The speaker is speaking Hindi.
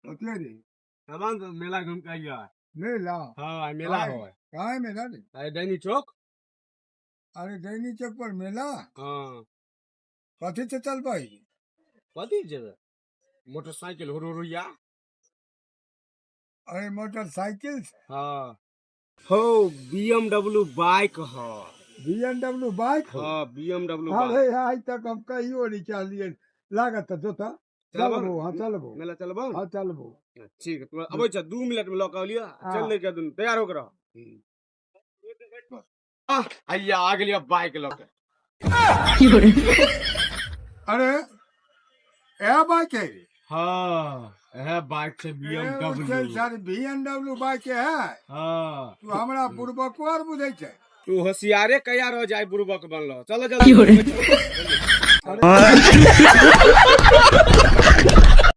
એટલે રે सामान तो मेला घूम के आइया મેલા हाँ मेला हो કાંઈ મેલા રે अरे दैनी चौक અરે દૈની ચોક પર મેલા हाँ કથી છે ચાલ ભાઈ कथी जेबे मोटरसाइकिल हुरुया અરે મોટરસાઇકલ हाँ हो BMW बाइक हो BMW બાઇક हाँ BMW અરે बाइक આજ તક हम कहियो नहीं ચાલીએ लागत तो जोता चलबो चलबो हाँ चलबो मेला चलबो हाँ चलबो ठीक है तो अब 2 मिनट में लौका लिया हाँ। चल लेके तुम तैयार होकर रहो आइया आ गया बाइक लौके अरे ए बाइक है हाँ है बाइक से BMW सारी BMW बाइक है हाँ तू हमरा बुड़बकुआर बुझै छै तू होशियारे कया रह जाए बुड़बक बनलो चलो अरे चलो